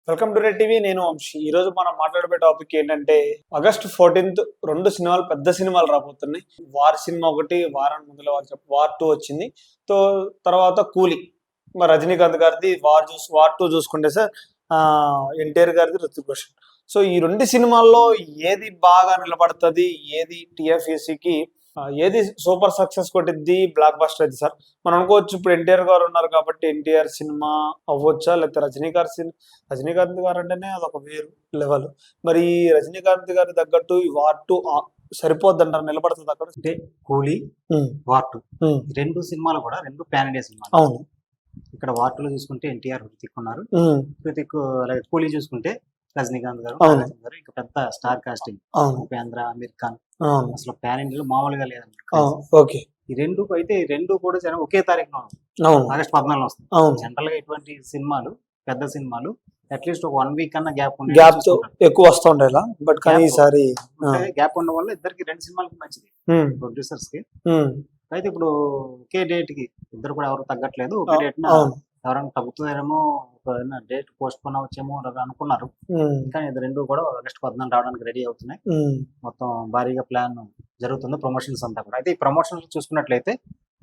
Welcome to red TV. నేను వంశీ. ఈ రోజు మనం మాట్లాడబోయే టాపిక్ ఏంటంటే ఆగస్ట్ 14th రెండు సినిమాలు, పెద్ద సినిమాలు రాబోతున్నాయి. వార్ సినిమా ఒకటి, వారానికి ముందులో వార్ 2 వచ్చింది. తో తర్వాత కూలీ, మరి రజనీకాంత్ గారిది వార్ 2 చూసుకుంటే సార్ ఎన్టీఆర్ గారిది, రుతిక్ రోషన్. సో ఈ రెండు సినిమాల్లో ఏది బాగా నిలబడుతుంది, ఏది టిఎఫ్ఏసికి ఏది సూపర్ సక్సెస్ కొట్టిద్ది, బ్లాక్ బస్టర్ అయితే సార్ మనం అనుకోవచ్చు. ఇప్పుడు ఎన్టీఆర్ గారు ఉన్నారు కాబట్టి ఎన్టీఆర్ సినిమా అవ్వచ్చా, లేకపోతే రజనీకాంత్ గారు అంటేనే అదొక వేరు లెవెల్. మరి రజనీకాంత్ గారి తగ్గట్టు ఈ వార్ 2 సరిపోద్ది అంటారు, నిలబడుతుంది అక్కడ అంటే కూలీ, వార్ 2 రెండు సినిమాలు కూడా రెండు పాన్ ఇండియా సినిమాలు. అవును. ఇక్కడ వార్ 2 లో చూసుకుంటే ఎన్టీఆర్, హృతిక్ ఉన్నారు. హృతిక్ అలాగే కూలీ చూసుకుంటే రజనీకాంత్ గారు, ఇంకా పెద్ద స్టార్ కాస్టింగ్, ఉపేంద్ర, అమీర్ ఖాన్. అసలు పాన్ ఇండియాలో మామూలుగా లేదండి. ఈ రెండు కూడా ఒకే తారీఖున ఆగస్ట్ 14 వస్తుంది. జనరల్ గా ఇటువంటి సినిమాలు, పెద్ద సినిమాలు అట్లీస్ట్ ఒక 1 వీక్ అన్న గ్యాప్ ఎక్కువ వస్తూ ఉంటాయి. బట్ కానీ ఈసారి గ్యాప్ ఉండడం వల్ల ఇద్దరికి రెండు సినిమాలకి మంచిది, ప్రొడ్యూసర్స్ కి. అయితే ఇప్పుడు ఒకే డేట్ కి ఇద్దరు కూడా ఎవరు తగ్గట్లేదు. ఒకే డేట్ ఎవరైనా తగ్గుతుందేమో, డేట్ పోస్ట్ పోన్ అవచ్చేమో అనుకున్నారు. కానీ ఇది రెండు కూడా ఆగస్ట్ 14 రావడానికి రెడీ అవుతున్నాయి. మొత్తం భారీగా ప్లాన్ జరుగుతుంది, ప్రమోషన్స్ అంతా కూడా. అయితే ఈ ప్రమోషన్స్ చూసుకున్నట్లయితే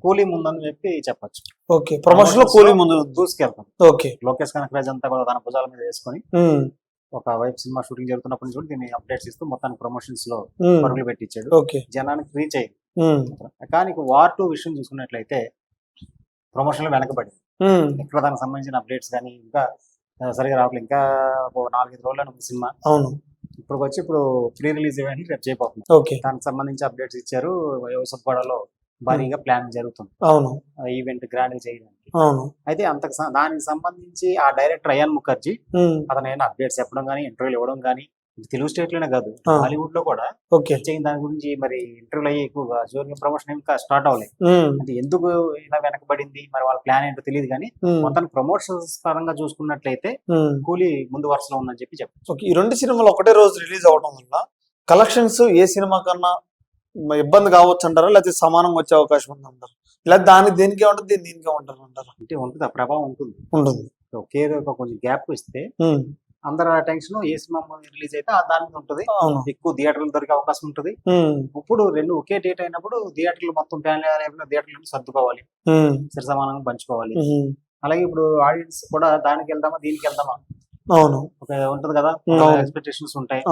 కూలీ ముందని చెప్పచ్చు. ఓకే, ప్రమోషన్ లో కూలీ ముందు దూసుకెళ్తాం. ఓకే, లోకేష్ కనకరాజ్ అంతా కూడా తన భుజాల మీద వేసుకొని ఒక వైపు సినిమా షూటింగ్ జరుగుతున్నప్పటి నుంచి కూడా దీన్ని అప్డేట్స్ ఇస్తూ మొత్తానికి ప్రమోషన్స్ లో పరుగులు పెట్టించాడు. జనానికి రీచ్ అయ్యింది. కానీ వార్ 2 విషయం చూసుకున్నట్లయితే ప్రమోషన్ లో వెనకబడింది. ఎక్కడ దానికి సంబంధించిన అప్డేట్స్ కానీ ఇంకా సరిగా రావట్లేదు. ఇంకా 4-5 రోజుల్లో సినిమా. ఇప్పుడు ప్రీ రిలీజ్ ఈవెంట్ రేపు చేయబోతుంది. దానికి సంబంధించి అప్డేట్స్ ఇచ్చారు. యూసఫ్గూడలో భారీగా ప్లాన్ జరుగుతుంది ఈవెంట్ గ్రాండ్ చేయడానికి. అయితే దానికి సంబంధించి ఆ డైరెక్టర్ అయాన్ ముఖర్జీ అతను ఏమైనా అప్డేట్స్ చెప్పడం కానీ, ఇంటర్వ్యూలు ఇవ్వడం కానీ, తెలుగు స్టేట్ లోనే కాదు హాలీవుడ్ లో కూడా దాని గురించి మరి ఇంటర్వ్యూలు అయ్యి ఎక్కువగా జోరుగా ప్రమోషన్ ఇంకా స్టార్ట్ అవ్వలేదు. అంటే ఎందుకు ఇలా వెనకబడింది, మరి వాళ్ళ ప్లాన్ ఏంటో తెలియదు. కానీ మొత్తం ప్రమోషన్స్ పరంగా చూసుకున్నట్లయితే కూలీ ముందు వరుసలో ఉందని చెప్పచ్చు. ఈ రెండు సినిమాలు ఒకటే రోజు రిలీజ్ అవడం వల్ల కలెక్షన్స్ ఏ సినిమా కన్నా ఇబ్బంది కావచ్చు అంటారా, లేకపోతే సమానంగా వచ్చే అవకాశం ఉంది అంటారు? ఇలా దేనికే ఉంటుంది, దీనికే ఉంటుంది అంటారా? అంటే ఉంటుంది, ఆ ప్రభావం ఉంటుంది. ఒకే కొంచెం గ్యాప్ ఇస్తే అందరు అటెన్షన్ ఏ సినిమా రిలీజ్ అయితే దాని మీద ఉంటుంది, ఎక్కువ థియేటర్లు దొరికే అవకాశం ఉంటుంది. ఇప్పుడు రెండు ఒకే డేట్ అయినప్పుడు థియేటర్లు మొత్తం థియేటర్లు సర్దుకోవాలి, సరి సమానంగా పంచుకోవాలి. అలాగే ఇప్పుడు ఆడియన్స్ కూడా దానికి వెళ్దామా దీనికి వెళ్దామా ఉంటది కదా, ఎక్స్పెక్టేషన్స్ ఉంటాయి,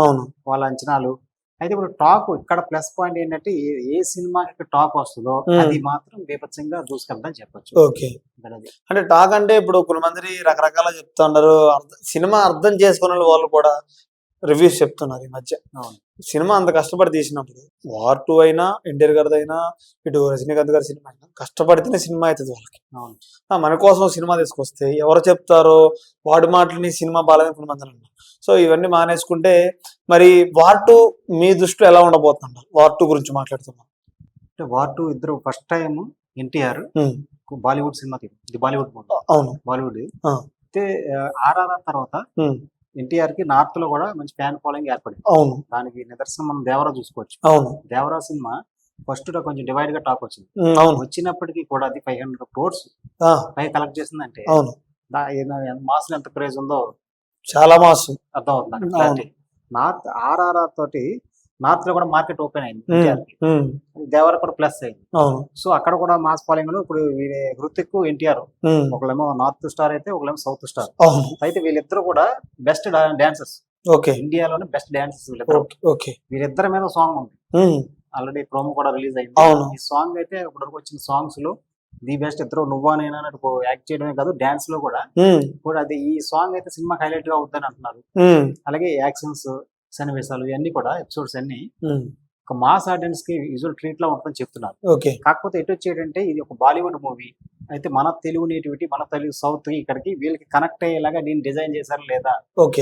వాళ్ళ అంచనాలు. అయితే ఇప్పుడు టాక్ ఇక్కడ ప్లస్ పాయింట్ ఏంటంటే ఏ సినిమాకి టాక్ వస్తుందో అది మాత్రం బీభత్సంగా దూసుకెళ్తాని చెప్పొచ్చు. ఓకే, అంటే టాక్ అంటే ఇప్పుడు కొంతమంది రకరకాల చెప్తున్నారు. సినిమా అర్థం చేసుకున్న వాళ్ళు కూడా రివ్యూస్ చెప్తున్నారు ఈ మధ్య. సినిమా అంత కష్టపడి తీసినప్పుడు వార్ 2 అయినా, ఎన్టీఆర్ గారిది అయినా, ఇటు రజనీకాంత్ గారి సినిమా అయినా కష్టపడితేనే సినిమా అవుతుంది వాళ్ళకి. మన కోసం సినిమా తీసుకొస్తే ఎవరు చెప్తారో వాడి మాటలని సినిమా బాగాలేదని కొంతమంది అన్నారు. సో ఇవన్నీ మానేసుకుంటే మరి వార్ 2 మీ దృష్టిలో ఎలా ఉండబోతున్నారు? వార్ 2 గురించి మాట్లాడుతున్నాం. అంటే వార్ 2 ఇద్దరు first time NTR Bollywood cinema ఇది బాలీవుడ్. బాలీవుడ్ అయితే ఆర్ఆర్ఆర్ తర్వాత ఎన్టీఆర్ కి నార్త్ లో కూడా మంచి ఫ్యాన్ ఫాలోయింగ్ ఏర్పడింది. దానికి నిదర్శనం మనం దేవరా చూసుకోవచ్చు. దేవరా సినిమా ఫస్ట్ కొంచెం డివైడ్ గా టాక్ వచ్చింది. వచ్చినప్పటికీ కూడా అది 500 crores పై కలెక్ట్ చేసిందంటే మాస్ ఎంత క్రేజ్ ఉందో చాలా మాస్ అర్థం అవుతుంది. నార్త్ ఆర్ఆర్ఆర్ తోటి నార్త్ లో కూడా మార్కెట్ ఓపెన్ అయింది, దేవర కూడా ప్లస్ అయింది. సో అక్కడ కూడా మాస్ ఫాలోయింగ్. ఇప్పుడు హృతిక్, ఎన్టీఆర్ ఒకళ్ళేమో నార్త్ స్టార్ అయితే ఒకళ్ళేమో సౌత్ స్టార్. అయితే వీళ్ళిద్దరు కూడా బెస్ట్ డాన్సర్స్, ఇండియాలోనే బెస్ట్ డాన్సర్స్ వీళ్ళిద్దరు. వీళ్ళిద్దరి మీద సాంగ్ ఉంది, ఆల్రెడీ ప్రోమో కూడా రిలీజ్ అయింది. ఈ సాంగ్ అయితే ఇప్పటివరకు వచ్చిన సాంగ్స్ లో ది బెస్ట్. ఇద్దరు నువ్వా నేనా యాక్ట్ చేయడమే కాదు, డాన్స్ లో కూడా అది ఈ సాంగ్ అయితే సినిమా హైలైట్ గా అవుతుందని అంటున్నారు. అలాగే యాక్షన్స్, సన్నివేశాలు ఇవన్నీ కూడా ఎపిసోడ్స్ అన్ని ఒక మాస్ ఆడియన్స్ కి యూజువల్ ట్రీట్ లా ఉంటుందని చెప్తున్నారు. కాకపోతే ఎటు వచ్చేటంటే ఇది ఒక బాలీవుడ్ మూవీ అయితే మన తెలుగు నేటివిటీ, మన తెలుగు సౌత్ ఇక్కడికి వీళ్ళకి కనెక్ట్ అయ్యేలాగా దీన్ని డిజైన్ చేశారు లేదా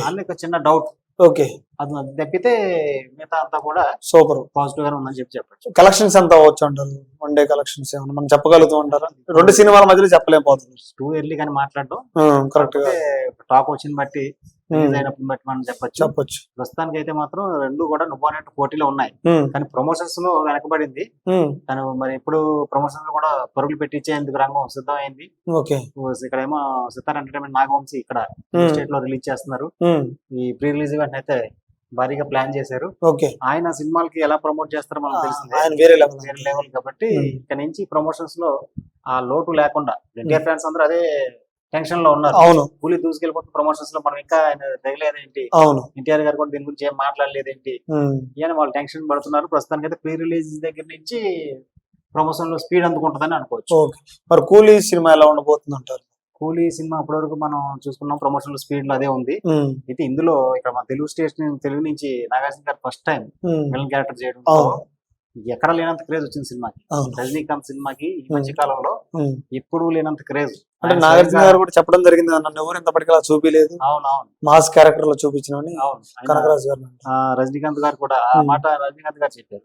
అని ఒక చిన్న డౌట్. అది తప్పితే మిగతా అంతా కూడా సూపర్. పాజిటివ్ గానే ఉందని చెప్పచ్చు. కలెక్షన్స్ ఎంత అవ్వచ్చు అంటారు? వన్ డే కలెక్షన్స్ ఏమన్నా మనం చెప్పగలుగుతూ ఉంటారా? 2 సినిమాల మధ్యలో చెప్పలేకపోతుంది. టూ ఎర్లీ కానీ మాట్లాడడం కరెక్ట్ గా టాక్ వచ్చిన బట్టి అయినప్పుడు బట్టి మనం చెప్పచ్చు. ప్రస్తుతానికి అయితే మాత్రం రెండు కూడా నువ్వు పోటీలో ఉన్నాయి. కానీ ప్రమోషన్స్ లో వెనకబడింది. కానీ మరి ఇప్పుడు ప్రమోషన్స్ లో కూడా పరుగులు పెట్టించేందుకు రంగం సిద్ధమైంది. ఇక్కడ ఏమో సితార్ ఎంటర్టైన్మెంట్ నాగవంశీ ఇక్కడ స్టేట్ లో రిలీజ్ చేస్తున్నారు. ఈ ప్రీ రిలీజ్ ఈవెంట్ అయితే భారీగా ప్లాన్ చేశారు. ఆయన సినిమాలకి ఎలా ప్రమోట్ చేస్తారో మనకు తెలిసింది, వేరే లెవెల్ కాబట్టి ఇక్కడ నుంచి ప్రమోషన్స్ లో ఆ లోటు లేకుండా ఎన్టీఆర్ ఫ్యాన్స్ అందరూ అదే టెన్షన్ లో ఉన్నారు. కూలీ దూసుకెళ్ళిపోతున్న ప్రమోషన్స్ లో మనం ఇంకా ఆయన తగిలేదేంటి, ఎన్టీఆర్ గారు కూడా దీని గురించి ఏం మాట్లాడలేదేంటి అని వాళ్ళు టెన్షన్ పడుతున్నారు. ప్రస్తుతానికి అయితే ప్రీ రిలీజ్ దగ్గర నుంచి ప్రమోషన్ లో స్పీడ్ అందుకుంటుందని అనుకోవచ్చు. మరి కూలీ సినిమా ఎలా ఉండబోతుంది అంటారు? కూలీ సినిమా ఇప్పటి వరకు మనం చూసుకున్నాం ప్రమోషన్ స్పీడ్ లో అదే ఉంది. అయితే ఇందులో ఇక్కడ మన తెలుగు నుంచి నాగార్జున గారు ఫస్ట్ టైం విలన్ క్యారెక్టర్ చేయడం ఎక్కడ లేనంత క్రేజ్ వచ్చింది సినిమాకి. రజనీకాంత్ సినిమాకి ఈ మధ్య కాలంలో ఎప్పుడు లేనంత క్రేజ్. అంటే నాగార్జున గారు కూడా చెప్పడం జరిగింది, నన్ను ఎవరు ఇంతప్పటికీ అలా చూపించలేదు, అవునవును మాస్ క్యారెక్టర్ లో చూపించిన కనకరాజు గారు. రజనీకాంత్ గారు కూడా ఆ మాట రజనీకాంత్ గారు చెప్పారు.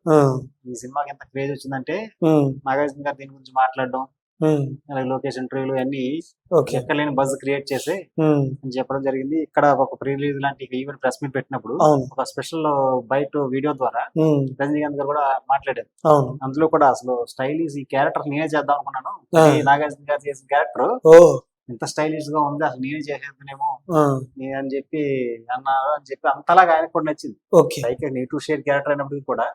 ఈ సినిమాకి ఎంత క్రేజ్ వచ్చిందంటే నాగార్జున గారు దీని గురించి మాట్లాడడం, లొకేషన్ ఇంటర్వ్యూలు అన్ని ఎక్కలేని బజ్ క్రియేట్ చేసి అని చెప్పడం జరిగింది. ఇక్కడ ఒక ప్రీ రిలీజ్ లాంటి ఈవెంట్ ప్రెస్ మీట్ పెట్టినప్పుడు ఒక స్పెషల్ బయట వీడియో ద్వారా రజనీకాంత్ గారు కూడా మాట్లాడారు. అందులో కూడా అసలు స్టైలిష్ ఈ క్యారెక్టర్ నేనే చేద్దాం అనుకున్నాను, నాగార్జున గారు చేసిన క్యారెక్టర్ ఎంత స్టైలిష్ గా ఉంది, అసలు నేనే చేసేద్దానేమో అని చెప్పి అన్నారు అని చెప్పి అంతలాగా ఆయనకు కూడా నచ్చింది. పైకి నెగిటివ్ షేర్ క్యారెక్టర్ అయినప్పటికీ కూడా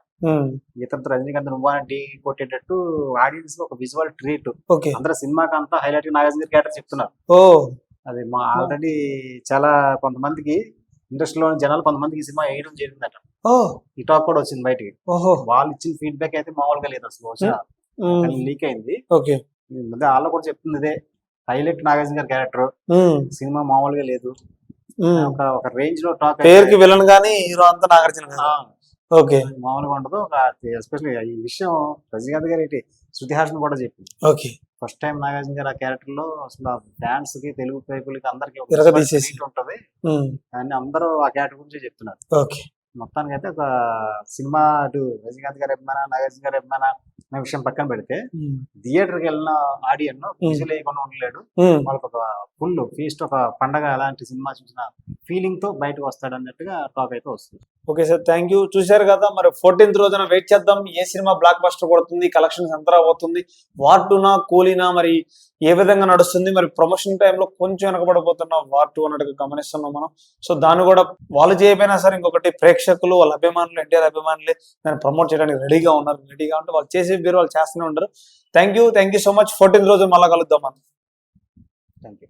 ఇతరులతో రజనీకాంత్ నువ్వు ఢీ కొట్టేటట్టు ఆడియన్స్ ఒక విజువల్ ట్రీట్. అందరూ సినిమాకి అంతా హైలైట్ నాగార్జున క్యారెక్టర్ చెప్తున్నారు. అది మా ఆల్రెడీ చాలా కొంతమందికి ఇండస్ట్రీలో జనాలు కొంతమందికి సినిమా వేయడం జరిగిందట. ఈ టాక్ కూడా వచ్చింది బయటికి. వాళ్ళు ఇచ్చిన ఫీడ్బ్యాక్ అయితే మామూలుగా లేదు, అసలు లీక్ అయింది. వాళ్ళు కూడా చెప్తుంది ఇదే, హైలైట్ నాగార్జున గారి క్యారెక్టర్, సినిమా మామూలుగా లేదు, ఒక రేంజ్ లో టాక్. పేరుకి విలన్ గానీ హీరో అంతా నాగార్జున మామూలుగా ఉండదు. ఎస్పెషల్లీ ఈ విషయం రజనీకాంత్ గారు ఏంటి శృతి హాసన్ కూడా చెప్పింది. ఫస్ట్ టైం నాగార్జున గారు ఆ క్యారెక్టర్ లో అసలు ఫ్యాన్స్ కి తెలుగు పీపుల్కి అందరికి ఉంటది అని అందరూ ఆ క్యారెక్టర్ గురించి చెప్తున్నారు. మొత్తానికి అయితే ఒక సినిమా అటు రజనీకాంత్ గారు అభిమాన నాగార్జున గారు అభిమాన అనే విషయం పక్కన పెడితే థియేటర్ కి వెళ్ళిన ఆడియన్ విజువల్ వేయకుండా ఉండలేడు. వాళ్ళకి ఒక ఫుల్ ఫీస్ట్, ఒక పండగ అలాంటి సినిమా చూసిన ఫీలింగ్ తో బయటకు వస్తాడు అన్నట్టుగా టాక్ అయితే వస్తుంది. Okay sir, thank you. చూశారు కదా, మరి 14th రోజున వెయిట్ చేద్దాం ఏ సినిమా బ్లాక్ బస్టర్ కొడుతుంది, కలెక్షన్స్ ఎంత రాబోతుంది, వార్ 2నా కూలీనా మరి ఏ విధంగా నడుస్తుంది. మరి ప్రమోషన్ టైంలో కొంచెం వెనకబడిపోతున్న వార్ 2 అన్నట్టుగా గమనిస్తున్నాం మనం. సో దాన్ని కూడా వాళ్ళు చేయకపోయినా సరే ఇంకొకటి ప్రేక్షకులు వాళ్ళ అభిమానులు ఎన్టీఆర్ అభిమానులే దాన్ని ప్రమోట్ చేయడానికి రెడీగా ఉన్నారు. రెడీగా ఉంటే వాళ్ళు చేసే పేరు వాళ్ళు చేస్తూనే ఉంటారు. Thank you so much. 14th రోజు మళ్ళీ కలుద్దాం మనం. Thank you.